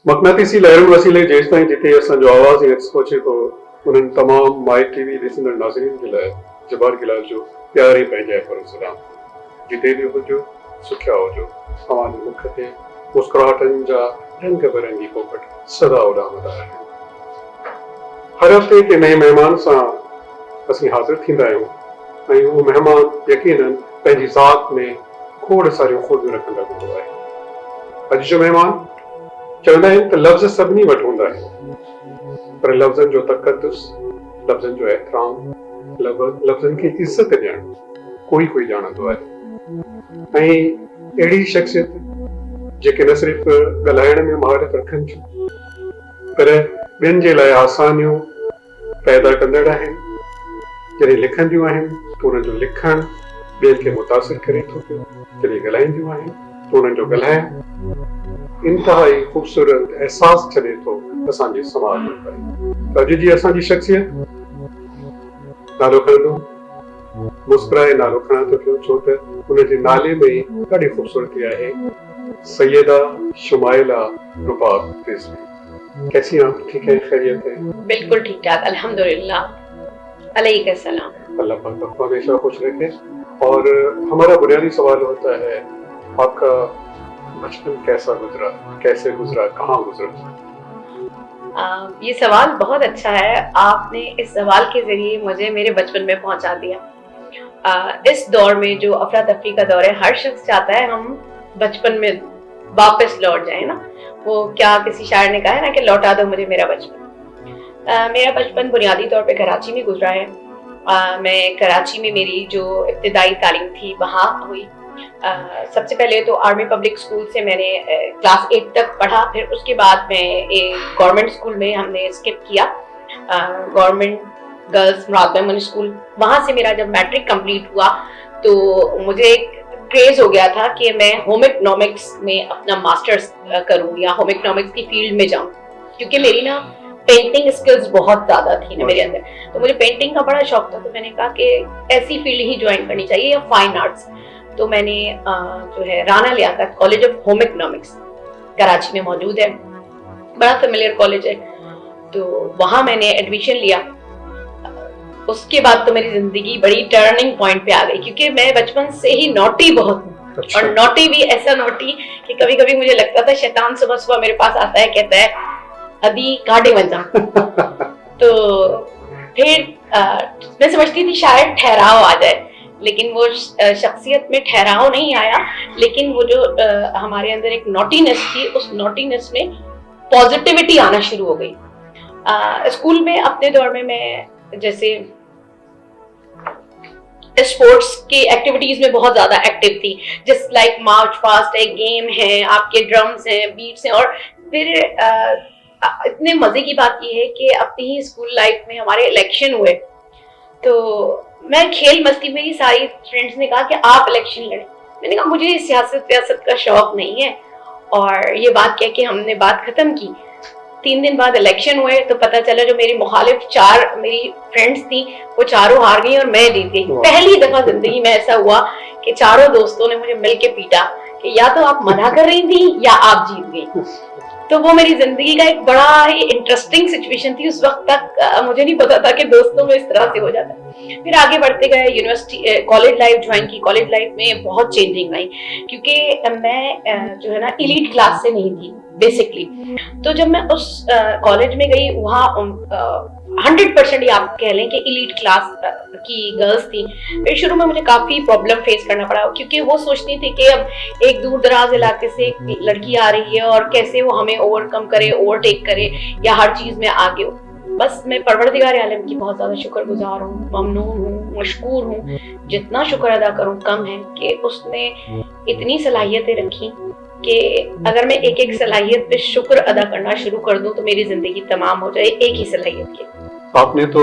मक़नातीसी लहरुनि वसीले जेसिताईं जिते असांजो आवाज़ ऐं अक्स पहुचे थो उन्हनि तमामु माई टीवी ॾिसंदड़ नाज़रीन जे लाइ जब्बार गिलाल जो प्यार ऐं पंहिंजाइप वारो सलाम। जिते बि हुजो सुखिया हुजो, तव्हांजे मुख ते मुस्कुराहटनि जा रंग बिरंगी पोपट सदा उॾामंदा आहिनि। हर हफ़्ते हिकु नए महिमान सां असीं हाज़िर थींदा आहियूं ऐं उहो महिमान यकीनन पंहिंजी ज़ात में खोड़ सारियूं ख़ूबियूं रखंदड़ हूंदो आहे। अॼु जो महिमान चवंदा आहिनि त लफ़्ज़ सभिनी वटि हूंदा आहिनि, पर लफ़्ज़नि जो तक़दुस, लफ़्ज़नि जो एतिराम, लफ़्ज़नि खे इज़त ॾियणु कोई ॼाणंदो आहे। ऐं अहिड़ी शख़्सियत जेके न सिर्फ़ ॻाल्हाइण में महारत रखनि थियूं पर ॿियनि जे लाइ आसानियूं पैदा कंदड़ आहिनि। जॾहिं लिखंदियूं आहिनि त उन्हनि जो लिखणु ॿियनि खे मुतासिर करे थो पियो, जॾहिं ॻाल्हाईंदियूं आहिनि त उन्हनि जो ॻाल्हाइणु इंतिहाई ख़ूबसूरत एहसास छॾे थो असांजे समाज में। अॼु जी असांजी शख़्सियत नालो खणंदो, मुस्कुराए नालो खणा थो पियो, छो त उनजे नाले में ई ॾाढी ख़ूबसूरती आहे। सैयदा शुमाइला रुबाब रिज़वी। कैसी हैं आप? ठीक है, खैरियत है? बिल्कुल ठीक ठाक, अल्हम्दुलिल्लाह। अलैकुम सलाम। अल्लाह पाक आपको हमेशा खुश रखे। और हमारा बुनियादी सवाल होता है, आपका बचपन कैसा गुजरा, कैसे गुजरा, कहाँ गुजरा? ये सवाल बहुत अच्छा है। आपने इस सवाल के जरिए मुझे मेरे बचपन में पहुंचा दिया। इस दौर में जो अफरा तफरी का दौर है, हर शख्स चाहता है हम बचपन में वापस लौट जाए ना। वो क्या किसी शायर ने कहा है ना कि लौटा दो मुझे मेरा बचपन। मेरा बचपन बुनियादी तौर पे कराची में गुजरा है। मैं कराची में मेरी जो इब्तिदाई तालीम थी वहाँ हुई। सबसे पहले तो आर्मी पब्लिक स्कूल से मैंने क्लास 8 तक पढ़ा, फिर उसके बाद मैं एक गवर्नमेंट स्कूल में हमने स्किप किया, गवर्नमेंट गर्ल्स मुराद मेमन स्कूल। वहाँ से मेरा जब मैट्रिक कंप्लीट हुआ तो मुझे एक क्रेज हो गया था कि मैं होम इकोनॉमिक्स में अपना मास्टर्स करूँ या होम इकोनॉमिक्स की फील्ड में जाऊँ, क्योंकि मेरी ना पेंटिंग स्किल्स बहुत ज़्यादा थी ना मेरे अंदर, तो मुझे पेंटिंग का बड़ा शौक था। तो मैंने कहा कि ऐसी फील्ड ही ज्वाइन करनी चाहिए या फाइन आर्ट्स। तो मैंने जो है Rana Liaquat college of home economics Karachi में मौजूद है, बड़ा फेमिलियर कॉलेज है, तो वहाँ मैंने एडमिशन लिया। उसके बाद तो मेरी जिंदगी बड़ी टर्निंग पॉइंट पे आ गई, क्योंकि मैं बचपन से ही नॉटी बहुत हूँ। अच्छा। और नॉटी भी ऐसा नॉटी कि कभी कभी मुझे लगता था शैतान सुबह सुबह मेरे पास आता है, कहता है अभी काटे मत जा। तो फिर मैं समझती थी शायद ठहराव आ जाए, लेकिन वो शख्सियत में ठहराव नहीं आया, लेकिन वो जो हमारे अंदर एक नॉटीनेस थी, उस नॉटीनेस में पॉजिटिविटी आना शुरू हो गई। स्कूल में अपने दौर में मैं जैसे स्पोर्ट्स की एक्टिविटीज में बहुत ज्यादा एक्टिव थी, जस्ट लाइक मार्च पास्ट है, गेम है, आपके ड्रम्स हैं, बीट्स हैं। और फिर इतने मजे की बात ये है कि अपनी ही स्कूल लाइफ में हमारे इलेक्शन हुए, तो मैं खेल मस्ती में ही सारी फ्रेंड्स ने कहा कि आप इलेक्शन लड़ें। मैंने कहा मुझे सियासत का शौक नहीं है, और ये बात कह के हमने बात खत्म की। 3 दिन बाद इलेक्शन हुए तो पता चला जो मेरी मुखालिफ 4 मेरी फ्रेंड्स थी वो चारों हार गई और मैं जीत गई। पहली दफा जिंदगी में ऐसा हुआ कि चारों दोस्तों ने मुझे मिलके पीटा कि या तो आप मना कर रही थी या आप जीत गई। तो वो मेरी जिंदगी का एक बड़ा ही इंटरेस्टिंग सिचुएशन थी। उस वक्त तक मुझे नहीं पता था कि दोस्तों में इस तरह से हो जाता है। फिर आगे बढ़ते गए, यूनिवर्सिटी कॉलेज लाइफ ज्वाइन की। कॉलेज लाइफ में बहुत चेंजिंग आई, क्योंकि मैं जो है ना इलीट क्लास से नहीं थी बेसिकली। तो जब मैं उस कॉलेज में गई, वहाँ 100% आप कह लें कि इलीट क्लास की गर्ल्स थी। फिर शुरू में मुझे काफी प्रॉब्लम फेस करना पड़ा, क्योंकि वो सोचती थी कि अब एक दूर दराज इलाके से एक लड़की आ रही है और कैसे वो हमें ओवरकम करे, ओवरटेक करे या हर चीज में आगे हो। बस मैं परवरदिगार आलम की बहुत ज्यादा शुक्रगुजार हूँ, ममनून हूँ, मशकूर हूँ। जितना शुक्र अदा करूँ कम है कि उसने इतनी सलाहियतें रखी कि अगर मैं एक एक सलाहियत पे शुक्र अदा करना शुरू कर दूं तो मेरी जिंदगी तमाम हो जाए एक ही सलाहियत की। आपने तो,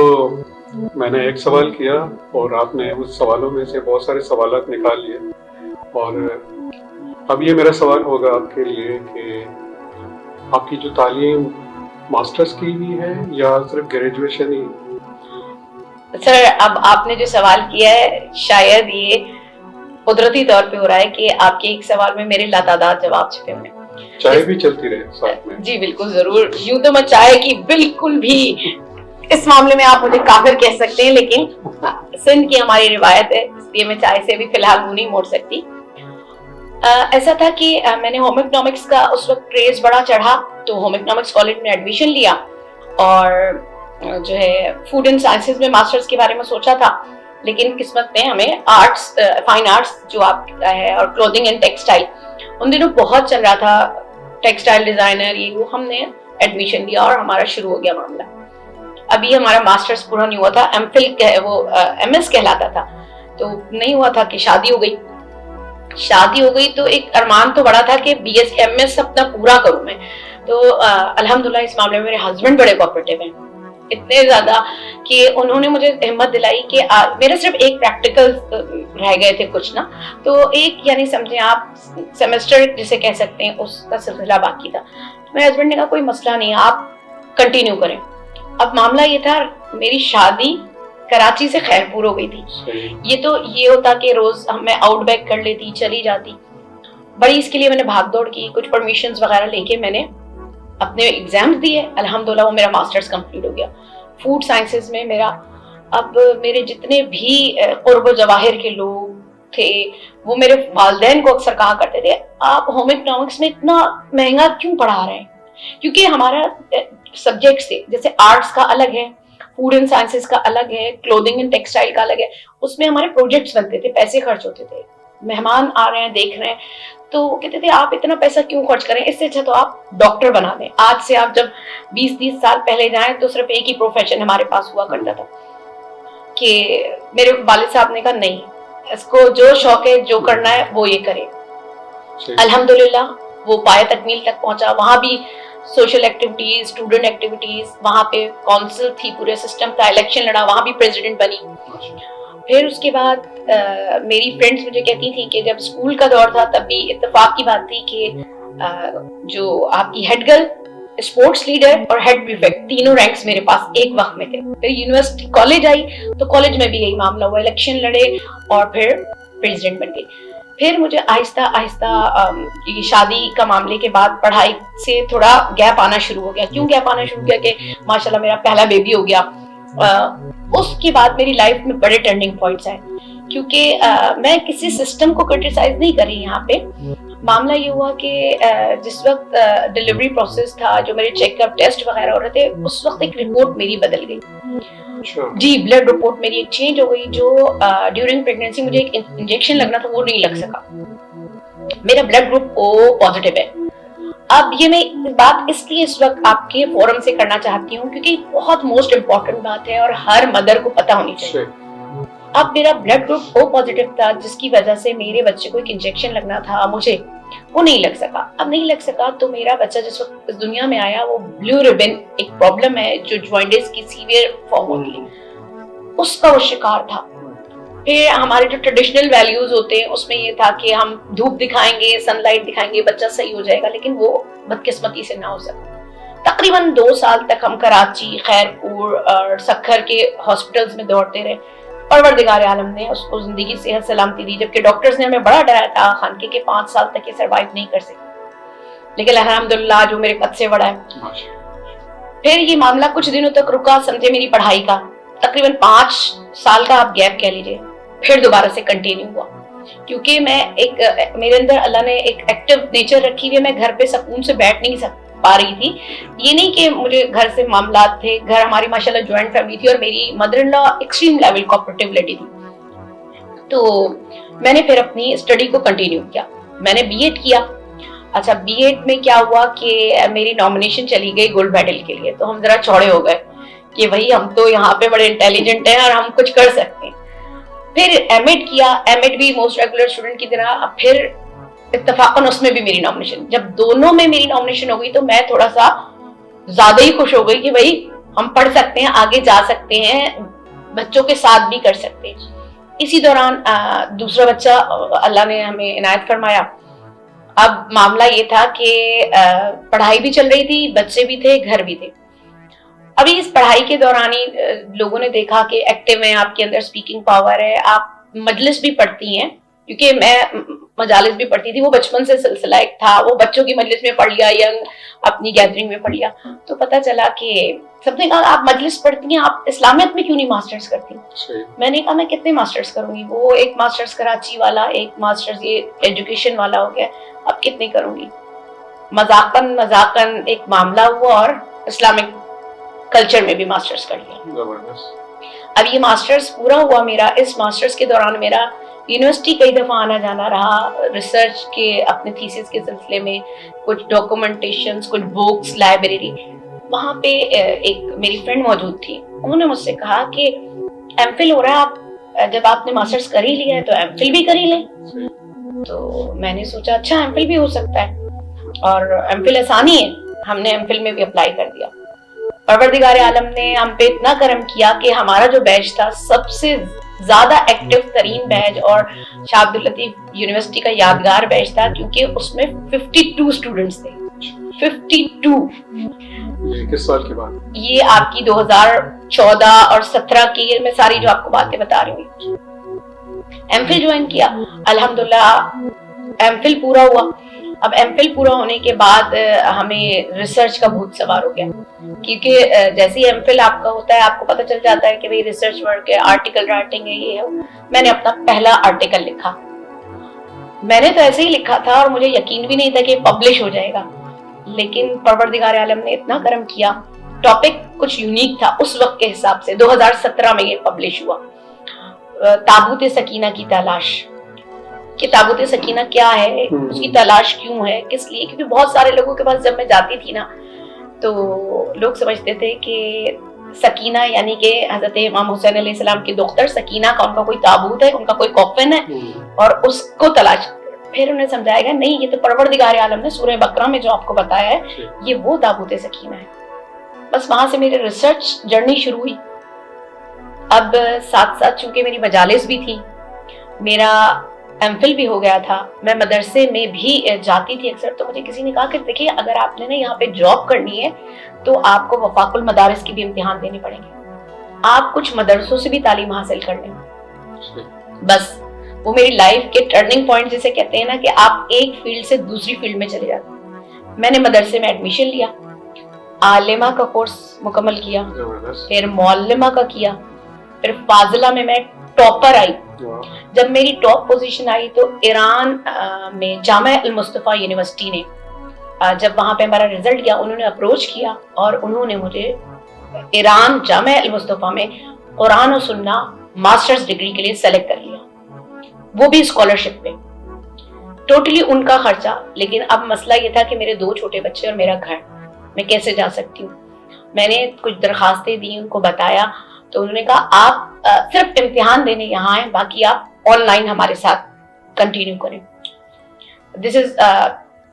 मैंने एक सवाल किया और आपने उस सवालों में से बहुत सारे सवालात निकाल लिए, और अब ये मेरा सवाल होगा आपके लिए कि आपकी जो तालीम मास्टर्स की हुई है या सिर्फ ग्रेजुएशन ही? सर, अब आपने जो सवाल किया है शायद ये कुदरती तौर पे हो रहा है कि आपके एक सवाल में मेरे लातादाद जवाब छिपे हुए हैं। چائے بھی چلتی رہے ساتھ میں. جی بالکل ضرور. یوں تو میں چائے کی بالکل بھی اس معاملے میں آپ مجھے کافر کہہ سکتے ہیں, لیکن سندھ کی ہماری روایت ہے, اس لیے میں چائے سے بھی فی الحال منہ نہیں موڑ سکتی. ایسا تھا کہ میں نے ہوم اکنامکس کا اس وقت کریز بڑا چڑھا, تو ہوم اکنامکس کالج میں ایڈمیشن لیا اور جو ہے فوڈ اینڈ سائنسز میں ماسٹرز کے بارے میں سوچا تھا, لیکن قسمت میں ہمیں آرٹس, فائن آرٹس جو آپ کا ہے, اور کلوتھنگ اینڈ ٹیکسٹائل ان دنوں بہت چل رہا تھا, ٹیکسٹائل ڈیزائنر یہ وہ, ہم نے ایڈمیشن لیا اور ہمارا شروع ہو گیا معاملہ. ابھی ہمارا ماسٹرز پورا نہیں ہوا تھا, ایم فل وہ ایم ایس کہلاتا تھا, تو نہیں ہوا تھا کہ شادی ہو گئی. شادی ہو گئی تو ایک ارمان تو بڑا تھا کہ بی ایس ایم ایس اپنا پورا کروں میں. تو الحمدللہ اس معاملے میں میرے ہسبینڈ بڑے کوآپریٹو ہیں, اتنے زیادہ کہ انہوں نے مجھے ہمت دلائی کہ میرا صرف ایک پریکٹیکل رہ گئے تھے کچھ نا, تو ایک یعنی سمجھیں آپ سیمسٹر جسے کہہ سکتے ہیں اس کا سلسلہ باقی تھا. میرے ہسبینڈ نے کہا کوئی مسئلہ نہیں, آپ کنٹینیو کریں. اب معاملہ یہ تھا, میری شادی کراچی سے خیرپور ہو گئی تھی. یہ تو یہ ہوتا کہ روز میں آؤٹ بیک کر لیتی, چلی جاتی. بڑی اس کے لیے میں نے بھاگ دوڑ کی, کچھ پرمیشنز وغیرہ لے کے میں نے اپنے ایگزامز دیے. الحمدللہ وہ میرا ماسٹرز کمپلیٹ ہو گیا فوڈ سائنسز میں میرا. اب میرے جتنے بھی قرب و جواہر کے لوگ تھے وہ میرے والدین کو اکثر کہا کرتے تھے آپ ہوم اکنامکس میں اتنا مہنگا کیوں پڑھا رہے ہیں, کیونکہ ہمارا سبجیکٹس تھے, جیسے آرٹس کا الگ ہے, فوڈ اینڈ سائنسز کا الگ ہے, کلوتھنگ اینڈ ٹیکسٹائل کا الگ ہے. اس میں ہمارے پروجیکٹس بنتے تھے, پیسے خرچ ہوتے تھے, مہمان آ رہے ہیں دیکھ رہے ہیں, تو وہ کہتے تھے آپ اتنا پیسہ کیوں خرچ کریں, اس سے اچھا تو آپ ڈاکٹر بنا دیں. آج سے آپ جب 20-30 سال پہلے جائیں تو صرف ایک ہی پروفیشن ہمارے پاس ہوا کرتا تھا, کہ میرے والد صاحب نے کہا نہیں, اس کو جو شوق ہے جو کرنا ہے وہ یہ کرے. الحمدللہ وہ پایہ تکمیل تک پہنچا. وہاں بھی سوشل ایکٹیویٹیز, اسٹوڈنٹ ایکٹیویٹیز, وہاں پہ کونسل تھی, پورے سسٹم تھا, الیکشن لڑا, وہاں بھی پریزیڈنٹ بنی. پھر اس کے بعد میری فرینڈس مجھے کہتی تھیں کہ جب اسکول کا دور تھا تب بھی اتفاق کی بات تھی کہ جو آپ کی ہیڈ گرل, اسپورٹس لیڈر اور ہیڈ پریفیکٹ تینوں رینکس میرے پاس ایک وقت میں تھے. پھر یونیورسٹی کالج آئی تو کالج میں بھی یہی معاملہ ہوا, الیکشن لڑے اور پھر پریزیڈنٹ بن گئی. پھر مجھے آہستہ آہستہ شادی کا معاملے کے بعد پڑھائی سے تھوڑا گیپ آنا شروع ہو گیا. کیوں گیپ آنا شروع کیا کہ ماشاءاللہ میرا پہلا بیبی ہو گیا. اس کے بعد میری لائف میں بڑے ٹرننگ پوائنٹس آئے, کیونکہ میں کسی سسٹم کو کرٹیسائز نہیں کر رہی یہاں پہ. معاملہ یہ ہوا کہ جس وقت ڈلیوری پروسیس تھا, جو میرے چیک اپ ٹیسٹ وغیرہ ہو رہے تھے, اس وقت ایک رپورٹ میری بدل گئی. جی بلڈ رپورٹ میری ایک چینج ہو گئی. جو ڈیورنگ پریگنینسی مجھے ایک انجیکشن لگنا تھا وہ نہیں لگ سکا. میرا بلڈ گروپ او پازیٹیو ہے. اب یہ میں بات اس لیے اس وقت آپ کے فورم سے کرنا چاہتی ہوں کیونکہ بہت موسٹ امپورٹنٹ بات ہے اور ہر مدر کو پتہ ہونی چاہیے. اب میرا بلڈ گروپ او پازیٹیو تھا, جس کی وجہ سے میرے بچے کو ایک انجیکشن لگنا تھا, مجھے وہ نہیں لگ سکا. اب نہیں لگ سکا تو میرا بچہ جس وقت اس دنیا میں آیا وہ بلیو ریبن ایک پرابلم ہے جو جوائنٹس کی سیویئر فارم ہوتی ہے, اس کا وہ شکار تھا. پھر ہمارے جو ٹریڈیشنل ویلیوز ہوتے ہیں اس میں یہ تھا کہ ہم دھوپ دکھائیں گے, سن لائٹ دکھائیں گے, بچہ صحیح ہو جائے گا, لیکن وہ بدقسمتی سے نہ ہو سکا. تقریباً 2 سال تک ہم کراچی, خیرپور اور سکھر کے ہاسپٹلز میں دوڑتے رہے. پروردگار عالم نے اس کو زندگی صحت سلامتی دی, جبکہ ڈاکٹرز نے ہمیں بڑا ڈرایا تھا خانقے کے 5 سال تک یہ سروائیو نہیں کر سکے, لیکن الحمدللہ جو میرے قد سے بڑا ہے. پھر یہ معاملہ کچھ دنوں تک رکا, سمجھے میری پڑھائی کا تقریباً 5 سال کا آپ گیپ کہہ لیجیے. پھر دوبارہ سے کنٹینیو ہوا, کیونکہ میں ایک میرے اندر اللہ نے ایک ایکٹیو نیچر رکھی ہوئی ہے. میں گھر پہ سکون سے بیٹھ نہیں پا رہی تھی. یہ نہیں کہ مجھے گھر سے معاملات تھے, گھر ہماری ماشاءاللہ جوائنٹ فیملی تھی اور میری مدر ان لا ایکسٹریم لیول کوآپریٹو لیڈی تھی. تو میں نے پھر اپنی اسٹڈی کو کنٹینیو کیا. میں نے بی ایڈ کیا. اچھا بی ایڈ میں کیا ہوا کہ میری نامینیشن چلی گئی گولڈ میڈل کے لیے, تو ہم ذرا چوڑے ہو گئے کہ بھائی ہم تو یہاں پہ بڑے انٹیلیجنٹ ہیں اور ہم کچھ کر سکتے ہیں. پھر ایم ایڈ کیا, ایم ایڈ بھی موسٹ ریگولر اسٹوڈنٹ کی طرح. اب پھر اتفاقاً اس میں بھی میری نامینیشن, جب دونوں میں میری نامینیشن ہو گئی تو میں تھوڑا سا زیادہ ہی خوش ہو گئی کہ بھائی ہم پڑھ سکتے ہیں, آگے جا سکتے ہیں, بچوں کے ساتھ بھی کر سکتے ہیں. اسی دوران دوسرا بچہ اللہ نے ہمیں عنایت فرمایا. اب معاملہ یہ تھا کہ پڑھائی بھی چل رہی تھی, بچے بھی تھے, گھر بھی تھے. ابھی اس پڑھائی کے دوران ہی لوگوں نے دیکھا کہ ایکٹیو ہیں, آپ کے اندر اسپیکنگ پاور ہے, آپ مجلس بھی پڑھتی ہیں, کیونکہ میں مجالس بھی پڑھتی تھی، وہ بچپن سے سلسلہ ایک تھا، وہ بچوں کی مجلس میں پڑھ لیا یا اپنی گیدرنگ میں پڑھ لیا، تو پتہ چلا کہ سب نے کہا آپ مجلس پڑھتی ہیں، آپ اسلامیت میں کیوں نہیں ماسٹرز کرتی؟ میں نے کہا میں کتنے ماسٹرز کروں گی، وہ ایک ماسٹرز کراچی والا، ایک ماسٹرز یہ ایجوکیشن والا ہو گیا، اب کتنے کروں گی؟ مذاقاً ایک معاملہ ہوا اور اسلامک کلچر میں بھی ماسٹرز کر لیا۔ اب یہ ماسٹرز پورا ہوا میرا، اس ماسٹرز کے دوران میرا یونیورسٹی کئی دفعہ آنا جانا رہا، ریسرچ کے اپنے تھیسس کے سلسلے میں، کچھ ڈاکومنٹیشنز، کچھ بکس، لائبریری۔ وہاں پہ ایک میری فرینڈ موجود تھی، انہوں نے مجھ سے کہا کہ ایم فل ہو رہا ہے، آپ جب آپ نے ماسٹرز کر ہی لیا ہے تو ایم فل بھی کر ہی لیں۔ تو میں نے سوچا اچھا ایم فل بھی ہو سکتا ہے، اور ایم فل آسانی ہے، ہم نے ایم فل میں بھی اپلائی کر دیا۔ پروردگار عالم نے ہم پہ اتنا کرم کیا کہ ہمارا جو بیچ تھا سب سے زیادہ ایکٹیو ترین بیچ اور شاہ عبد اللطیف یونیورسٹی کا یادگار بیچ تھا، کیونکہ اس میں 52 اسٹوڈنٹس تھے۔ 52۔ یہ کس سال کی بات؟ یہ آپ کی 2014 اور 17 کی، میں ساری جو آپ کو باتیں بتا رہی ہوں۔ ایم فل جوائن کیا، الحمدللہ ایم فل پورا ہوا۔ اب ایم فل پورا ہونے کے بعد ہمیں ریسرچ کا بھوت سوار ہو گیا، کیونکہ جیسے ہی ایم فل آپ کا ہوتا ہے آپ کو پتہ چل جاتا ہے کہ بھئی ریسرچ ورک ہے، آرٹیکل رائٹنگ ہے، یہ ہے۔ میں نے اپنا پہلا آرٹیکل لکھا، میں نے تو ایسے ہی لکھا تھا اور مجھے یقین بھی نہیں تھا کہ پبلش ہو جائے گا، لیکن پروردگار عالم نے اتنا کرم کیا، ٹاپک کچھ یونیک تھا اس وقت کے حساب سے۔ 2017 میں یہ پبلش ہوا، تابوت سکینہ کی تلاش، کہ تابوت سکینہ کیا ہے، اس کی تلاش کیوں ہے، کس لیے؟ کیونکہ بہت سارے لوگوں کے پاس جب میں جاتی تھی نا تو لوگ سمجھتے تھے کہ سکینہ یعنی کہ حضرت امام حسین علیہ السلام کی دختر سکینہ کا ان کا کوئی تابوت ہے، ان کا کوئی کوفن ہے اور اس کو تلاش۔ پھر انہیں سمجھایا گیا نہیں، یہ تو پروردگار عالم نے سورہ بقرہ میں جو آپ کو بتایا ہے یہ وہ تابوت سکینہ ہے۔ بس وہاں سے میری ریسرچ جرنی شروع ہوئی۔ اب ساتھ ساتھ چونکہ میری مجالس بھی تھی، میرا ایم فل بھی ہو گیا تھا، میں مدرسے میں بھی جاتی تھی اکثر، تو مجھے کسی نے کہا کہ دیکھیے اگر آپ نے نا یہاں پہ جاب کرنی ہے تو آپ کو وفاق المدارس کی بھی امتحان دینے پڑیں گے، آپ کچھ مدرسوں سے بھی تعلیم حاصل کر لیں۔ بس وہ میری لائف کے ٹرننگ پوائنٹ جسے کہتے ہیں نا کہ آپ ایک فیلڈ سے دوسری فیلڈ میں چلے جاتے ہیں۔ میں نے مدرسے میں ایڈمیشن لیا، عالمہ کا کورس مکمل کیا، پھر معلمہ کا کیا، پھر فاضلہ میں ٹاپر آئی۔ جب میری ٹاپ پوزیشن آئی تو ایران میں جامعہ المصطفیٰ یونیورسٹی نے جب وہاں پہ ہمارا رزلٹ گیا انہوں نے اپروچ کیا اور انہوں نے مجھے ایران جامعہ المصطفیٰ میں قرآن و سننا ماسٹرز ڈگری کے لیے سلیکٹ کر لیا، وہ بھی اسکالرشپ پہ، ٹوٹلی ان کا خرچہ۔ لیکن اب مسئلہ یہ تھا کہ میرے 2 چھوٹے بچے اور میرا گھر، میں کیسے جا سکتی ہوں؟ میں نے کچھ درخواستیں دی، ان کو بتایا تو انہوں نے کہا آپ صرف امتحان دینے یہاں ہیں، باقی آپ آن لائن ہمارے ساتھ کنٹینیو کریں۔ دس از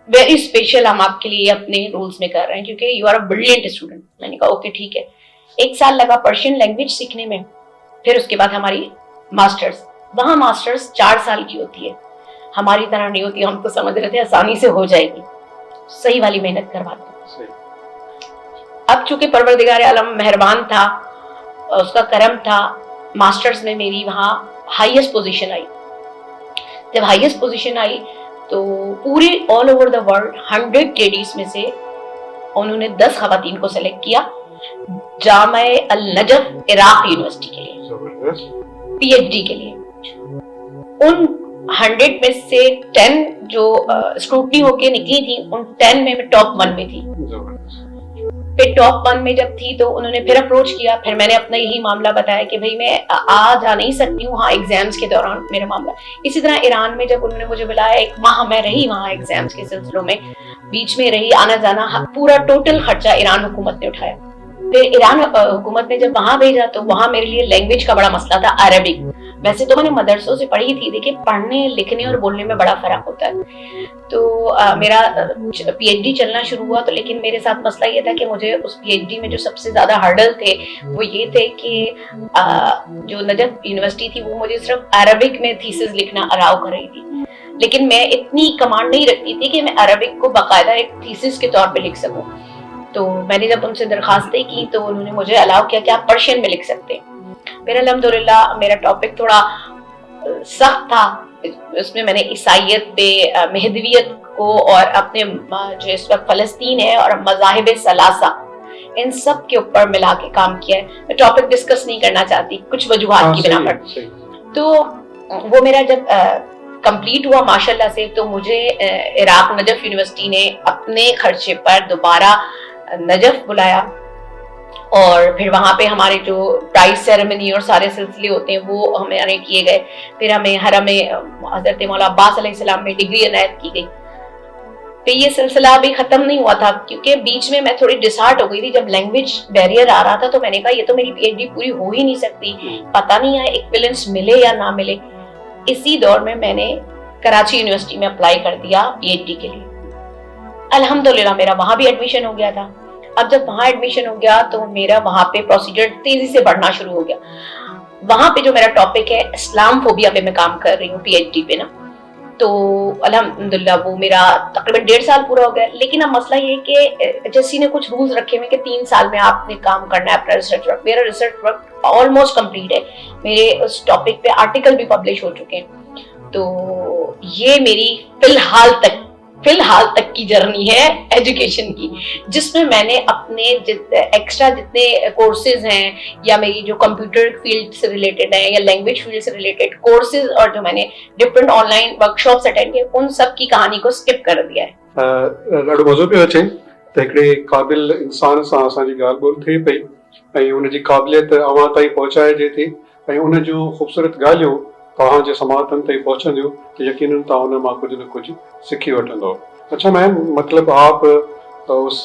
ویری اسپیشل، ہم آپ کے لیے اپنے رولز میں کر رہے ہیں کیونکہ you are a brilliant student. میں نے کہا اوکے ٹھیک ہے۔ 1 سال لگا پرشین لینگویج سیکھنے میں، پھر اس کے بعد ہماری ماسٹرز۔ وہاں ماسٹرز 4 سال کی ہوتی ہے، ہماری طرح نہیں ہوتی، ہم تو سمجھ رہے تھے آسانی سے ہو جائے گی، صحیح والی محنت کرواتے ہیں۔ اب چونکہ پروردگار عالم مہربان تھا، اس کا کرم تھا، ماسٹرز میں میری وہاں ہائیسٹ پوزیشن آئی۔ جب ہائیسٹ پوزیشن آئی تو پوری all over the world 100 ladies میں سے انہوں نے 10 خواتین کو سلیکٹ کیا جامعہ النجف عراق یونیورسٹی کے لیے، پی ایچ ڈی کے لیے۔ ان 100 میں سے 10 جو اسکروٹنی ہو کے نکلی تھی، ان 10 میں ٹاپ 1 میں تھی۔ پھر ٹاپ 1 میں جب تھی تو انہوں نے پھر اپروچ کیا، پھر میں نے اپنا یہی معاملہ بتایا کہ بھئی میں جا نہیں سکتی ہوں، ہاں ایگزامز کے دوران میرا معاملہ۔ اسی طرح ایران میں جب انہوں نے مجھے بلایا، 1 ماہ میں رہی وہاں ایگزامز کے سلسلوں میں، بیچ میں رہی، آنا جانا پورا ٹوٹل خرچہ ایران حکومت نے اٹھایا۔ پھر ایران حکومت نے جب وہاں بھیجا تو وہاں میرے لیے لینگویج کا بڑا مسئلہ تھا، عربک۔ ویسے تو میں نے مدرسوں سے پڑھی تھی، دیکھیں پڑھنے لکھنے اور بولنے میں بڑا فرق ہوتا ہے۔ تو میرا پی ایچ ڈی چلنا شروع ہوا، تو لیکن میرے ساتھ مسئلہ یہ تھا کہ مجھے اس پی ایچ ڈی میں جو سب سے زیادہ ہرڈل تھے وہ یہ تھے کہ جو نجف یونیورسٹی تھی وہ مجھے صرف عربک میں تھیسس لکھنا الاؤ کر رہی تھی، لیکن میں اتنی کمانڈ نہیں رکھتی تھی کہ میں عربک کو باقاعدہ ایک تھیسس کے طور پہ لکھ سکوں۔ تو میں نے جب ان سے درخواستیں کی تو انہوں نے مجھے الاؤ کیا کہ آپ پرشین میں لکھ سکتے ہیں۔ پھر الحمدللہ میرا ٹاپک تھوڑا سخت تھا، اس میں میں نے عیسائیت پہ، مہدویت کو، اور اپنے جو اس وقت فلسطین ہے اور مذاہب ثلاثہ، ان سب کے اوپر ملا کے کام کیا ہے. میں ٹاپک ڈسکس نہیں کرنا چاہتی کچھ وجوہات کی بنا پر. تو وہ میرا جب کمپلیٹ ہوا ماشاءاللہ سے، تو مجھے عراق نجف یونیورسٹی نے اپنے خرچے پر دوبارہ نجف بلایا، اور پھر وہاں پہ ہمارے جو پرائز سیریمنی اور سارے سلسلے ہوتے ہیں وہ ہمارے کیے گئے. پھر ہمیں حرم حضرت مولا عباس علیہ السلام میں ڈگری عنایت کی گئی. پھر یہ سلسلہ ابھی ختم نہیں ہوا تھا، کیونکہ بیچ میں میں تھوڑی ڈسہارٹ ہو گئی تھی جب لینگویج بیریئر آ رہا تھا. تو میں نے کہا یہ تو میری پی ایچ ڈی پوری ہو ہی نہیں سکتی، پتہ نہیں ہے ایکویلنس ملے یا نہ ملے. اسی دور میں میں نے کراچی یونیورسٹی میں اپلائی کر دیا پی ایچ ڈی کے لیے. الحمدللہ میرا وہاں بھی ایڈمیشن ہو گیا تھا. اب جب وہاں ایڈمیشن ہو گیا تو میرا وہاں پہ پروسیجر تیزی سے بڑھنا شروع ہو گیا. وہاں پہ جو میرا ٹاپک ہے اسلام فوبیا پہ میں کام کر رہی ہوں پی ایچ ڈی پہ نا. تو الحمدللہ وہ میرا تقریباً 1.5 سال پورا ہو گیا. لیکن اب مسئلہ یہ کہ ایجنسی نے کچھ رولز رکھے ہوئے کہ 3 سال میں آپ نے کام کرنا ہے اپنا ریسرچ ورک. میرا ریسرچ ورک آلموسٹ کمپلیٹ ہے، میرے اس ٹاپک پہ آرٹیکل بھی پبلش ہو چکے ہیں. تو یہ میری فی الحال تک کی جرنی ہے ایجوکیشن کی، جس میں میں نے اپنے ایکسٹرا جتنے کورسز ہیں، یا میری جو کمپیوٹر فیلڈ سے ریلیٹڈ ہیں یا لینگویج فیلڈ سے ریلیٹڈ کورسز، اور جو میں نے different on line work shops attend کیے، ان سب کی کہانی کو اسکپ کر دیا ہے. ॾाढो मज़ो पियो अचे त हिकिड़े क़ाबिल इंसान सां असांजी ॻाल्हि ॿोल थिए पई ऐं उनजी क़ाबिलियत अवां ताईं पहुचाइजे थी ऐं उन जूं ख़ूबसूरत ॻाल्हियूं तव्हांजे समातनि ताईं पहुचंदियूं त यकीनन तव्हां उन मां कुझु न कुझु सिखी वठंदो. अच्छा मैम, मतलब आप उस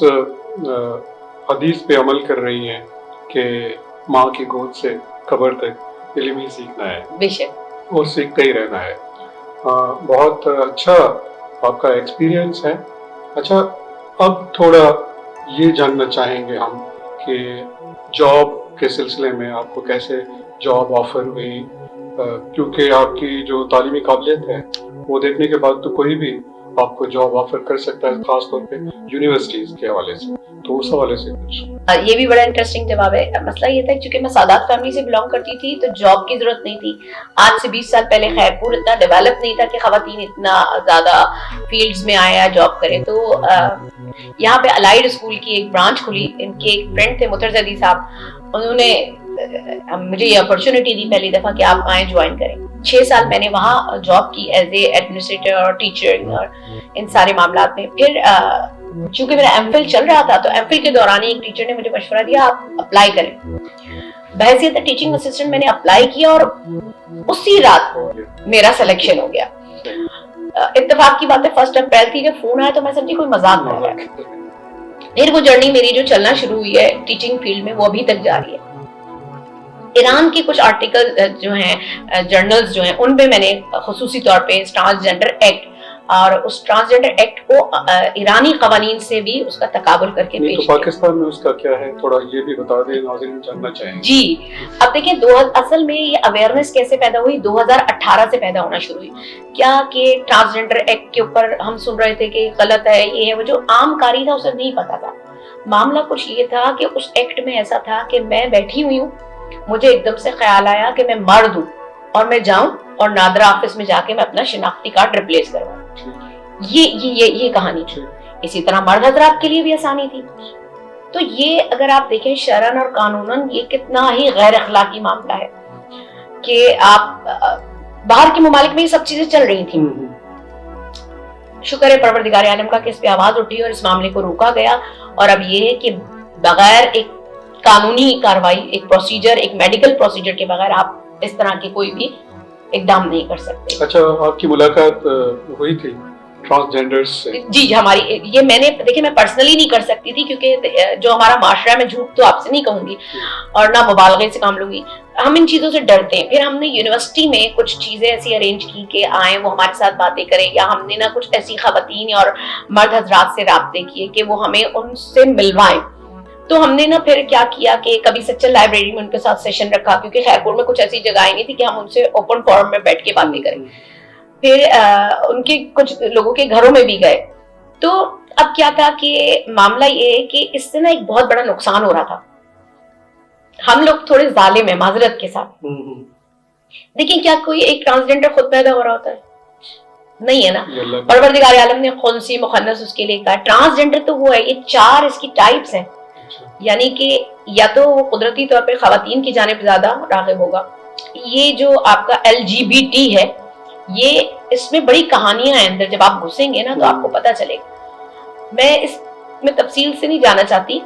हदीस पे अमल कर रही हैं कि माँ की गोद से कब्र तक इल्म ही सीखना है, बेशक, और सीखते ही रहना है. बहुत अच्छा आपका एक्सपीरियंस है. अच्छा, अब थोड़ा ये जानना चाहेंगे हम कि जॉब के सिलसिले में आपको कैसे जॉब ऑफर हुई, क्योंकि आपकी जो तालीमी काबिलियत है वो देखने के बाद तो कोई भी आपको जॉब ऑफर कर सकता है, खास तौर पे यूनिवर्सिटीज के हवाले से. तो उस हवाले से कुछ. ये भी बड़ा इंटरेस्टिंग जवाब है. मसला ये था क्योंकि मैं सादात फैमिली से बिलोंग करती थी तो जॉब की जरूरत नहीं थी. आज से 20 साल पहले खैरपुर इतना डेवलप नहीं था कि खवातीन इतना ज्यादा फील्ड्स में आया जॉब करें. तो यहाँ पे अलाइड स्कूल की एक ब्रांच खुली. इनके एक फ्रेंड थे मुतरजदी साहब, उन्होंने मुझे ये अपॉर्चुनिटी दी पहली दफा कि आप आए ज्वाइन करें. 6 साल मैंने वहाँ जॉब की एज ए एडमिनिस्ट्रेटर और टीचर और इन सारे मामलात में. फिर चूंकि मेरा एमफिल चल रहा था तो एमफिल के दौरान ही एक टीचर ने मुझे मशवरा दिया आप अप्लाई करें. बहैसियत टीचिंग असिस्टेंट मैंने अप्लाई किया और उसी रात मेरा सिलेक्शन हो गया. इत्तेफाक की बात है 1 अप्रैल थी, जब फोन आया तो मैं समझी कोई मजाक कर रहा है. फिर वो जर्नी मेरी जो चलना शुरू हुई है टीचिंग फील्ड में वो अभी तक जारी है. ईरान के कुछ आर्टिकल जो हैं, जर्नल्स जो हैं, उनपे मैंने खुसूसी तौर पे ट्रांसजेंडर एक्ट और उस ट्रांसजेंडर एक्ट को ईरानी कवानीन से भी उसका तकाबुल करके पेश किया. पाकिस्तान में उसका क्या है, थोड़ा ये भी बता दें, नाज़रीन जानना चाहेंगे. जी, अब देखिए असल में ये अवेयरनेस कैसे पैदा हुई, 2018 से पैदा होना शुरू हुई. क्या कि ट्रांसजेंडर एक्ट के ऊपर हम सुन रहे थे कि गलत है, ये है, वो जो आम कारी था उसे नहीं पता था. मामला कुछ ये था कि उस एक्ट में ऐसा था कि मैं बैठी हुई हूँ, मुझे एकदम से ख्याल आया कि मैं मर्द हूँ और मैं जाऊं और नादरा ऑफिस में जाके मैं अपना शिनाख्ती कार्ड रिप्लेस करवाऊं. ये कहानी थी. इसी तरह मर्द हजरात के लिए भी आसानी थी. तो ये अगर आप देखें शरन और कानूनन ये कितना ही गैर अखलाकी मामला है कि आप बाहर के मुमालिक में ये सब चीजें चल रही थी. शुक्र है परवरदिगार आलम का कि इस पे आवाज उठी और इस मामले को रोका गया. और अब ये है कि बगैर एक कानूनी कार्रवाई, एक प्रोसीजर, एक मेडिकल प्रोसीजर के बगैर आप इस तरह के कोई भी इकदाम नहीं कर सकते. अच्छा, आपकी मुलाकात हुई थी ट्रांसजेंडर्स से? जी, हमारी ये मैंने देखिए मैं पर्सनली नहीं कर सकती थी क्योंकि जो हमारा माशरा में झूठ तो आपसे नहीं कहूंगी और ना मुबालगे से काम लूंगी. हम इन चीजों से डरते हैं. फिर हमने यूनिवर्सिटी में कुछ चीजें ऐसी अरेंज की कि आए वो हमारे साथ बातें करें, या हमने ना कुछ ऐसी खवातीन और मर्द हजरात से राब्ते किए कि वो हमें उनसे मिलवाएं. तो हमने ना फिर क्या किया कि कभी सच्चर लाइब्रेरी में उनके साथ सेशन रखा, क्योंकि खैरपुर में कुछ ऐसी जगह नहीं थी कि हम उनसे ओपन फोरम में बैठ के बातें करें. फिर उनके कुछ लोगों के घरों में भी गए. तो अब क्या था कि मामला ये है कि इससे ना एक बहुत बड़ा नुकसान हो रहा था. हम लोग थोड़े जालिम हैं माजरत के साथ. देखिए, क्या कोई एक ट्रांसजेंडर खुद पैदा हो रहा होता है? नहीं है ना, परवरदिगार आलम ने खुनसी मुखन्नस उसके लिए कहा। ट्रांसजेंडर तो वो है, ये 4 इसकी टाइप्स हैं, यानी कि या तो वो कुदरती तौर पे खवातीन की जानिब ज्यादा राग़िब होगा। ये जो आपका LGBT है, ये इसमें बड़ी कहानियां हैं अंदर, जब आप घुसेंगे ना तो आपको पता चलेगा। मैं इसमें तफसील से नहीं जाना चाहती,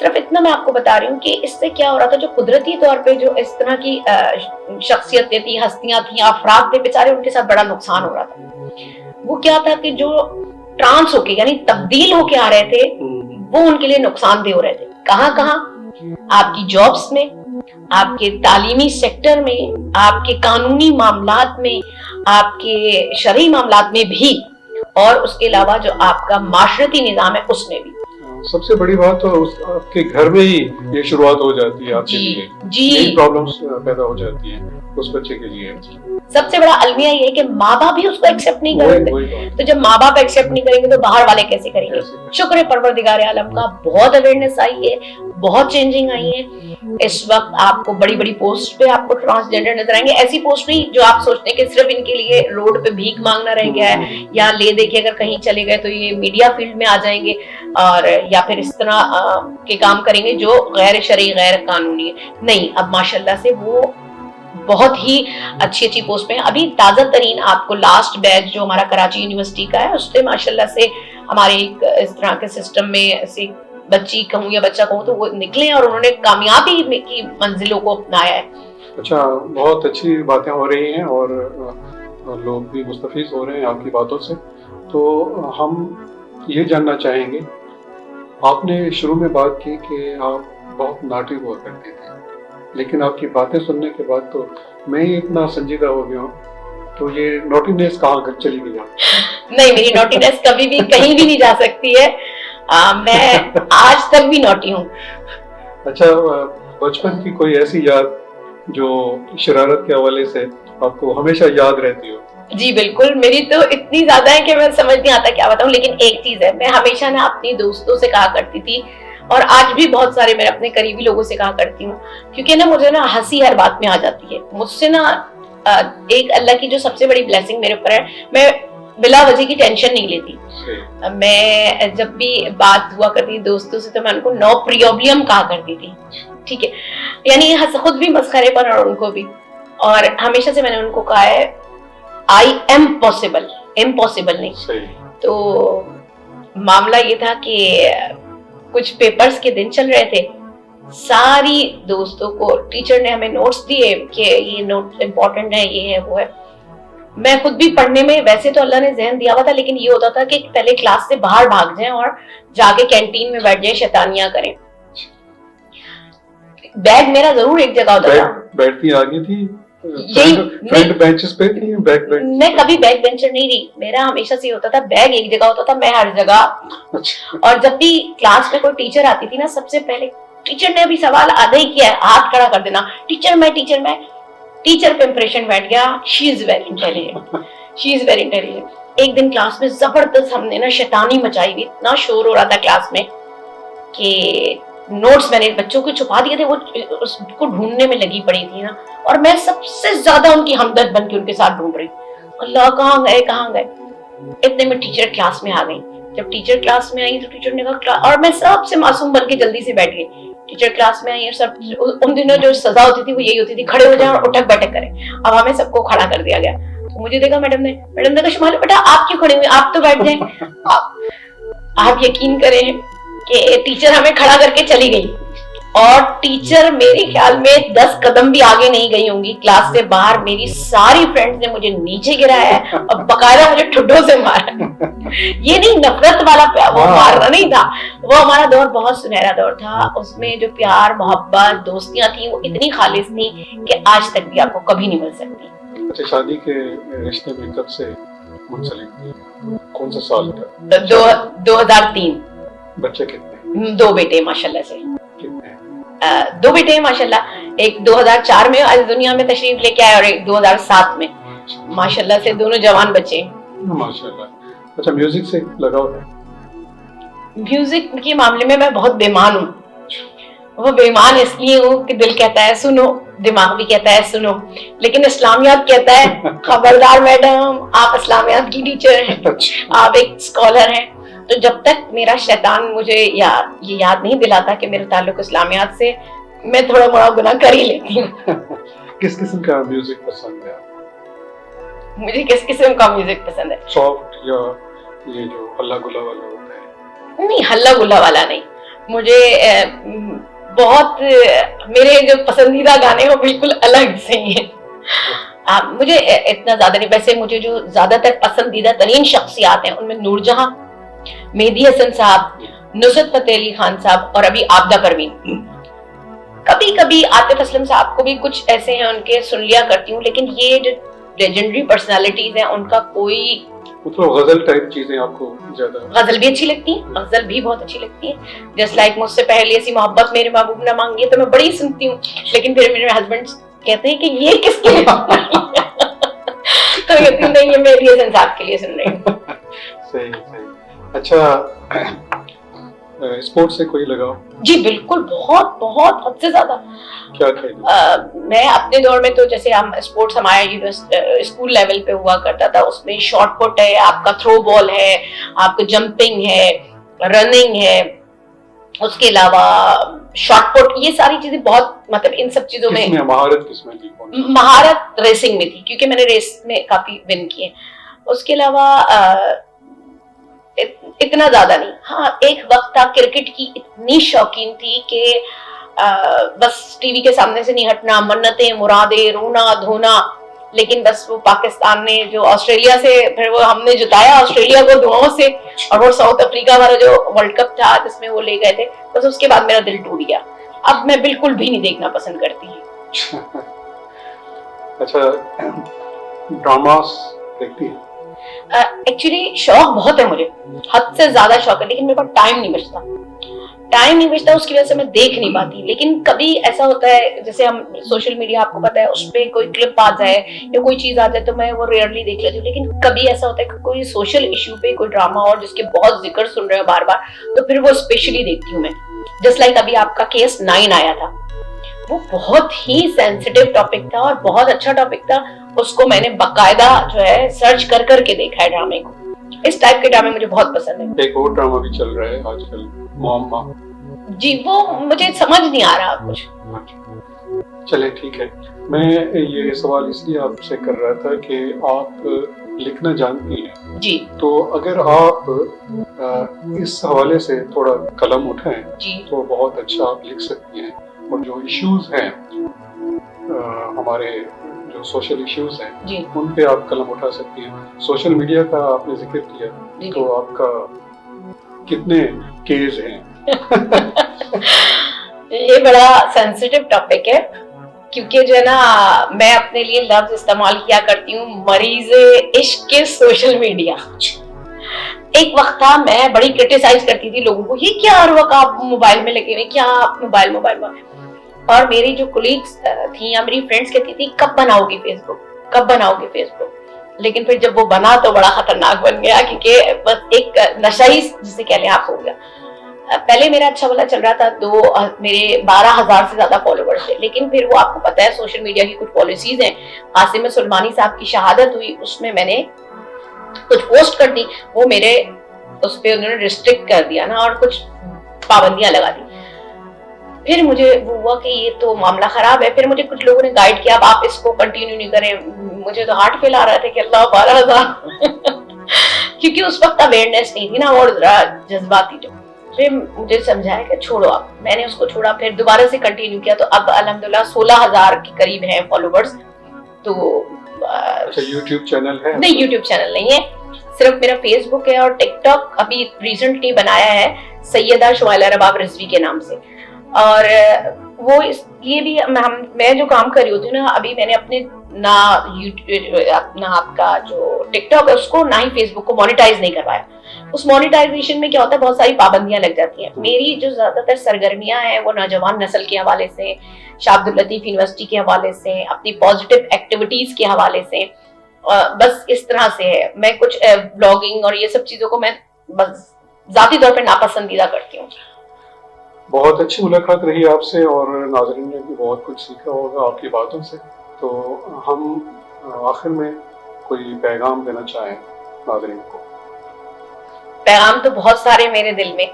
सिर्फ इतना मैं आपको बता रही हूँ कि इससे क्या हो रहा था, जो कुदरती तौर पे जो इस तरह की शख्सियतें थी, हस्तियां थी, अफराद थे, बेचारे उनके साथ बड़ा नुकसान हो रहा था। वो क्या था कि जो ट्रांस होके यानी तब्दील होके आ रहे थे, वो उनके लिए नुकसानदेह हो रहे थे। कहाँ कहाँ? आपकी जॉब्स में, आपके तालीमी सेक्टर में, आपके कानूनी मामलात में, आपके शरई मामलात में भी, और उसके अलावा जो आपका माशरती निज़ाम है उसमें भी। सबसे बड़ी बात तो आपके घर में ही ये शुरुआत हो जाती है आपके लिए, यही प्रॉब्लम्स पैदा हो जाती है उस बच्चे के लिए। सबसे बड़ा अलमिया ये है कि माँ बाप भी उसको एक्सेप्ट नहीं करेंगे, तो जब माँ बाप एक्सेप्ट नहीं करेंगे तो बाहर वाले कैसे करेंगे? शुक्र है परवरदिगार आलम का, बहुत अवेयरनेस आई है, बहुत चेंजिंग आई है। इस वक्त आपको बड़ी बड़ी पोस्ट पे आपको ट्रांसजेंडर नजर आएंगे, ऐसी पोस्ट नहीं जो आप सोचते हैं कि सिर्फ इनके लिए रोड पे भीख मांगना रह गया है, या ले देके अगर कहीं चले गए तो ये मीडिया फील्ड में आ जाएंगे और या फिर इस तरह के काम करेंगे जो गैर शरई गैर कानूनी है। नहीं, अब माशाल्लाह से वो बहुत ही अच्छी अच्छी पोस्ट पे हैं। अभी ताज़ा तरीन आपको लास्ट बैच जो हमारा कराची यूनिवर्सिटी का है, उससे माशाल्लाह से हमारे एक इस तरह के सिस्टम में ऐसी बच्ची कहूँ या बच्चा कहूँ तो वो निकले और उन्होंने कामयाबी की मंजिलों को अपनाया है। अच्छा, बहुत अच्छी बातें हो रही हैं और लोग भी मुस्तफीज हो रहे हैं आपकी बातों से। तो हम ये जानना चाहेंगे, आपने शुरू में बात की कि आप बहुत नाटी हुआ करते थे, लेकिन आपकी बातें सुनने के बाद तो मैं ही इतना संजीदा हो गया हूँ, तो ये नोटीनेस कहाँ चली गई? नहीं, मेरी नोटीनेस कभी भी कहीं भी नहीं जा सकती है। मैं आज तक भी नोटी हूँ। अच्छा, बचपन की कोई ऐसी याद जो शरारत के हवाले से आपको हमेशा याद रहती हो? जी बिल्कुल, मेरी तो इतनी ज्यादा है कि मैं समझ नहीं आता क्या बताऊं, लेकिन एक चीज है, मैं हमेशा ना अपनी दोस्तों से कहा करती थी और आज भी बहुत सारे मेरे अपने करीबी लोगों से कहा करती हूँ, क्योंकि ना मुझे ना हंसी हर बात में आ जाती है। मुझसे ना एक अल्लाह की जो सबसे बड़ी ब्लेसिंग मेरे ऊपर है, मैं बिला वजह की टेंशन नहीं लेती। मैं जब भी बात हुआ करती दोस्तों से तो मैं उनको नो प्रॉब्लम कहा करती थी, ठीक है, यानी खुद भी मस्खरे पर और उनको भी। और हमेशा से मैंने उनको कहा है आई एम पॉसिबल, इम्पॉसिबल नहीं। तो मामला ये था कि कुछ पेपर्स के दिन चल रहे थे, सारी दोस्तों को टीचर ने हमें नोट्स दिए कि ये नोट इम्पोर्टेंट है, ये है वो है। मैं खुद भी पढ़ने में वैसे तो अल्लाह ने ज़हन दिया हुआ था, लेकिन ये होता था कि पहले क्लास से बाहर भाग जाएं और जाके कैंटीन में बैठ जाएं, शैतानियां करें। बैग मेरा जरूर एक जगह होता था। बैठती आगे थी, फ्रंट बेंचेस पे थी, बैक बेंच? मैं कभी बैक बेंचर नहीं रही, मेरा हमेशा से होता था बैग एक जगह होता था, मैं हर जगह। और जब भी क्लास में कोई टीचर आती थी ना, सबसे पहले टीचर ने अभी सवाल आधा ही किया है, हाथ खड़ा कर देना, टीचर मैं। टीचर पे इंप्रेशन बैठ गया, शी इज वेरी इंटेलिजेंट। एक दिन क्लास में जबरदस्त हमने ना शैतानी मचाई हुई, इतना शोर हो रहा था क्लास में कि नोट्स मैंने बच्चों को छुपा दिए थे, वो उसको ढूंढने में लगी पड़ी थी ना, और मैं सबसे ज्यादा उनकी हमदर्द बन के उनके साथ ढूंढ रही, अल्लाह कहाँ गए। इतने में टीचर क्लास में आ गई। जब टीचर क्लास में आई तो टीचर ने कहा, और मैं सबसे मासूम बन के जल्दी से बैठ गई। टीचर क्लास में आई और सब, उन दिनों जो सजा होती थी वो यही होती थी, खड़े हो जाए और उठक बैठक करें। अब हमें सबको खड़ा कर दिया गया। तो मुझे देखा मैडम ने कहा, शुमाली बेटा आप क्यों खड़े हुए, आप तो बैठ जाएं। आप यकीन करें कि टीचर हमें खड़ा करके चली गई, और टीचर मेरे ख्याल में 10 कदम भी आगे नहीं गई होंगी क्लास से बाहर। मेरी सारी फ्रेंड्स ने मुझे नीचे गिराया है और बकायदा मुझे ठुड्डों से मारा। ये नहीं नफरत वाला वो मारना नहीं था, वो हमारा दौर बहुत सुनहरा दौर था। उसमें जो प्यार मोहब्बत दोस्तियां थी वो इतनी खालिस थी कि आज तक भी आपको कभी नहीं मिल सकती। अच्छा, शादी के रिश्ते में कब से मुंसलिक, कौन सा साल था? 2003। बच्चे कितने? 2 बेटे माशाल्लाह से। कितने? 2 बेटे हैं माशाल्लाह। एक 2004 में आज दुनिया में तशरीफ लेके आए और एक 2007 में। माशाल्लाह से दोनों जवान बच्चे। माशाल्लाह। अच्छा, म्यूजिक से लगाव है? म्यूजिक के मामले में मैं बहुत बेईमान हूँ। वो बेईमान इसलिए हूँ कि दिल कहता है सुनो, दिमाग भी कहता है सुनो, लेकिन इस्लामियात कहता है खबरदार मैडम, आप इस्लामियात की टीचर हैं, आप एक स्कॉलर हैं। तो जब तक मेरा शैतान मुझे ये याद नहीं दिलाता कि मेरा ताल्लुक इस्लामियात से, मैं थोड़ा बड़ा गुनाह कर ही लेती हूँ। किस किस्म का म्यूजिक पसंद है? मुझे किस किस्म का म्यूजिक पसंद है? सॉफ्ट या ये जो हल्ला गुल्ला वाला होता है? नहीं, हल्ला गुल्ला वाला नहीं। मुझे बहुत मेरे जो पसंदीदा गाने वो बिल्कुल अलग से ही है। मुझे इतना ज्यादा नहीं, वैसे मुझे जो ज्यादातर पसंदीदा तरीन शख्सियात हैं उनमें नूरजहां, मेहदी हसन साहब, नुसरत फतेह अली खान साहब और अभी आबदा परवीन। कभी कभी आतिफ असलम साहब को भी कुछ ऐसे हैं उनके सुन लिया करती हूँ, लेकिन ये जो लेजेंडरी पर्सनालिटीज हैं उनका कोई, मतलब गजल टाइप चीजें आपको ज्यादा? गजल भी अच्छी लगती है, गजल भी बहुत अच्छी लगती है। जस्ट लाइक मुझसे पहले ऐसी मोहब्बत मेरे महबूब न मांगिए, तो मैं बड़ी सुनती हूँ, लेकिन फिर मेरे हस्बैंड कहते हैं कि ये किसके लिए तो कहती हूँ नहीं, ये मेरी हसन साहब के लिए सुन रही हूँ। सही सही। अच्छा, स्पोर्ट्स से कोई लगाव? जी बिल्कुल, बहुत बहुत हद से ज्यादा। क्या खेल? मैं अपने दौर में तो जैसे हम स्पोर्ट्स हमारे स्कूल लेवल पे हुआ करता था, उसमें शॉर्ट पुट है, आपका थ्रो बॉल है, आपका जंपिंग है, रनिंग है, उसके अलावा शॉर्ट पुट, ये सारी चीजें बहुत, मतलब इन सब चीजों में महारत किसमें थी? महारत रेसिंग में थी, क्योंकि मैंने रेस में काफी विन किए। उसके अलावा इतना ज्यादा नहीं। हाँ, एक वक्त था क्रिकेट की इतनी शौकीन थी कि बस टीवी के सामने से नहीं हटना, मन्नतें मुरादे, रोना धोना। लेकिन बस वो पाकिस्तान ने जो ऑस्ट्रेलिया से, फिर वो हमने जिताया ऑस्ट्रेलिया को दुआओं से, और वो साउथ अफ्रीका वाला जो वर्ल्ड कप था जिसमें वो ले गए थे, बस उसके बाद मेरा दिल टूट गया। अब मैं बिल्कुल भी नहीं देखना पसंद करती। अच्छा, ड्रामास देखती है? एक्चुअली शौक बहुत है मुझे, हद से ज्यादा शौक है, लेकिन मेरे पास टाइम नहीं बचता, उसकी वजह से मैं देख नहीं पाती। लेकिन कभी ऐसा होता है, जैसे हम सोशल मीडिया, आपको पता है, उस पे कोई क्लिप आ जाए या कोई चीज आ जाए तो मैं वो रेयरली देख लेती हूँ। लेकिन कभी ऐसा होता है कि कोई सोशल इश्यू पे कोई ड्रामा और जिसके बहुत जिक्र सुन रहे हो बार बार, तो फिर वो स्पेशली देखती हूँ मैं। जस्ट लाइक अभी आपका केस 9 आया था, वो बहुत ही सेंसिटिव टॉपिक था और बहुत अच्छा टॉपिक था। उसको मैंने बकायदा जो है सर्च कर करके देखा है ड्रामे को। इस टाइप के ड्रामे मुझे बहुत पसंद है। एक और ड्रामा भी चल रहा है आजकल, मुअम्मा। जी, वो मुझे समझ नहीं आ रहा कुछ। चले ठीक है। मैं ये सवाल इसलिए आपसे कर रहा था कि आप लिखना जानती हैं जी, तो अगर आप इस हवाले से थोड़ा कलम उठाएं जी, तो बहुत अच्छा आप लिख सकती हैं। और जो इश्यूज हैं हमारे जो सोशल इश्यूज हैं जी, उन पे आप कलम उठा सकती हैं। सोशल मीडिया का आपने जिक्र किया, जी, तो आपका कितने केस हैं? ये बड़ा सेंसिटिव टॉपिक है, क्योंकि जो है ना, मैं अपने लिए लफ्ज इस्तेमाल किया करती हूँ, मरीज़े इश्क के सोशल मीडिया। एक वक्त था मैं बड़ी क्रिटिसाइज करती थी लोगों को, ये क्या हर वक्त आप मोबाइल में लगे हुए, क्या आप मोबाइल। और मेरी जो कोलीग्स थी या मेरी फ्रेंड्स कहती थी कब बनाओगी फेसबुक। लेकिन फिर जब वो बना तो बड़ा खतरनाक बन गया, क्योंकि बस एक नशा ही जिसे कह लें आप हो गया। पहले मेरा अच्छा वाला चल रहा था, मेरे 12,000 से ज्यादा फॉलोवर्स थे। लेकिन फिर वो आपको पता है सोशल मीडिया की कुछ पॉलिसीज हैं। आसिम सुलेमानी साहब की शहादत हुई, उसमें मैंने कुछ पोस्ट कर दी, वो मेरे उस पे उन्होंने रिस्ट्रिक्ट कर दिया ना, और कुछ पाबंदियां लगा दी। फिर मुझे वो हुआ कि ये तो मामला खराब है। फिर मुझे कुछ लोगों ने गाइड किया, अब आप इसको कंटिन्यू नहीं करें। मुझे तो हार्ट फेल आ रहा था कि अल्लाह 12,000 क्योंकि उस वक्त अवेयरनेस नहीं थी ना, और जज्बाती जो। फिर मुझे समझाया कि छोड़ो आप, मैंने उसको छोड़ा। फिर दोबारा से कंटिन्यू किया, तो अब अल्हम्दुलिल्लाह 16,000 के करीब हैं फॉलोवर्स। तो अच्छा, यूट्यूब चैनल है? नहीं, यूट्यूब चैनल नहीं है, सिर्फ मेरा फेसबुक है, और टिकटॉक अभी रिसेंटली बनाया है सैयदा शुमाइला रबाब रिजवी के नाम से। और वो इसलिए भी मैं जो काम कर रही होती हूँ ना, अभी मैंने अपने ना आपका जो टिकटॉक है उसको, ना ही फेसबुक को मोनेटाइज नहीं करवाया। उस मोनेटाइजेशन में क्या होता है, बहुत सारी पाबंदियां लग जाती हैं। मेरी जो ज्यादातर सरगर्मियां हैं वो नौजवान नस्ल के हवाले से, शाह अब्दुल लतीफ यूनिवर्सिटी के हवाले से, अपनी पॉजिटिव एक्टिविटीज के हवाले से, बस इस तरह से है। मैं कुछ ब्लॉगिंग और ये सब चीजों को मैं बस जाती तौर पे नापसंदीदा करती हूँ। بہت اچھی ملاقات رہی آپ سے، اور ناظرین نے بھی بہت کچھ سیکھا ہوگا آپ کی باتوں سے. تو ہم آخر میں کوئی پیغام دینا چاہیں ناظرین کو. پیغام تو بہت سارے میرے دل میں،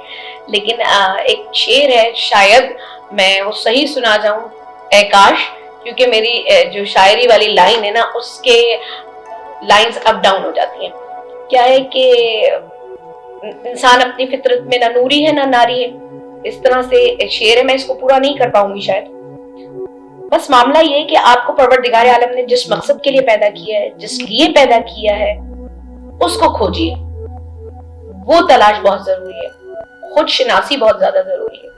لیکن ایک شعر ہے، شاید میں وہ صحیح سنا جاؤں. اے کاش، کیونکہ میری جو شاعری والی لائن ہے نا، اس کے لائنز اپ ڈاؤن ہو جاتی ہیں. کیا ہے کہ انسان اپنی فطرت میں نہ نوری ہے نہ ناری ہے، اس طرح سے شعر ہے. میں اس کو پورا نہیں کر پاؤں گی شاید. بس معاملہ یہ ہے کہ آپ کو پروردگار عالم نے جس مقصد کے لیے پیدا کیا ہے، جس لیے پیدا کیا ہے، اس کو کھوجیے. وہ تلاش بہت ضروری ہے، خود شناسی بہت زیادہ ضروری ہے.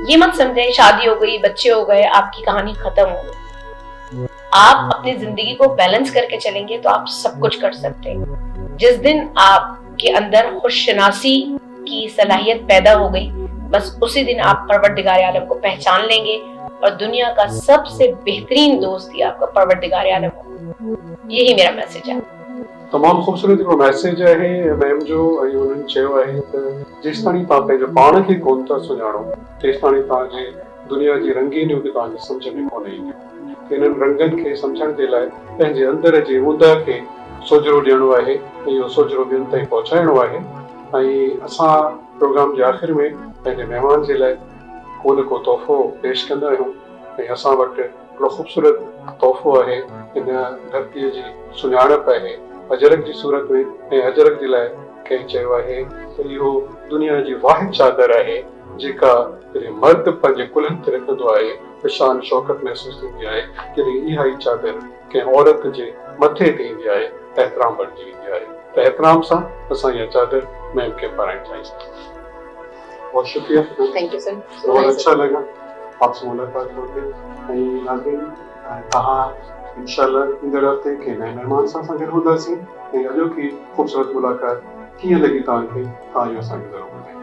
یہ مت سمجھیں شادی ہو گئی، بچے ہو گئے، آپ کی کہانی ختم ہو گئی. آپ اپنی زندگی کو بیلنس کر کے چلیں گے تو آپ سب کچھ کر سکتے ہیں. جس دن آپ کے اندر خود شناسی کی صلاحیت پیدا ہو گئی، بس اسی دن آپ پروردگار عالم کو پہچان لیں گے، اور دنیا کا سب سے بہترین دوست ہی آپ کا پروردگار عالم ہو. یہی میرا میسج ہے. تمام خوبصورت میسج ہے میم جو انہوں چयो आहे त जेसिताणी तव्हां पंहिंजो पाण खे कोन था सुञाणो तेसिताणी तव्हांजी दुनिया जी रंगीनियूं बि तव्हांखे सम्झ में कोन ईंदियूं. इन्हनि रंगनि खे सम्झण जे लाइ पंहिंजे अंदर जे ऊंदह खे सोजरो ॾियणो आहे ऐं इहो सोजरो ॿियनि ताईं पहुचाइणो आहे. ऐं असां प्रोग्राम जे आख़िर में पंहिंजे महिमान जे लाइ को न को तोहफ़ो पेश कंदा आहियूं, ऐं असां वटि हिकिड़ो ख़ूबसूरत तोहफ़ो आहे. इन धरतीअ जी सुञाणप आहे अजरक जी सूरत में, ऐं अजरक जे लाइ कंहिं चयो आहे त इहो दुनिया जी वाहिद चादर आहे जेका जॾहिं मर्द पंहिंजे कुल्हनि ते रखंदो आहे त शान शौक़त महसूस थींदी आहे. जॾहिं इहा ई चादर कंहिं औरत जे मथे ते ईंदी आहे त एहतराम बणिजी वेंदी आहे. त एहतराम सां असां इहा चादर मैम खे पाराइणु चाहींदासीं. बहुत शुक्रिया. Thank you sir. बहुत अच्छा लगा आपसे मुलाकात होके. ऐं नाज़रीन, तव्हां इंशाल्लाह ईंदड़ हफ़्ते के नए महिमान सां असां गॾु हूंदासीं, ऐं अॼोकी ख़ूबसूरत मुलाक़ात कीअं लॻी तव्हांखे, तव्हां इहो असांखे ज़रूरु ॿुधाईंदा.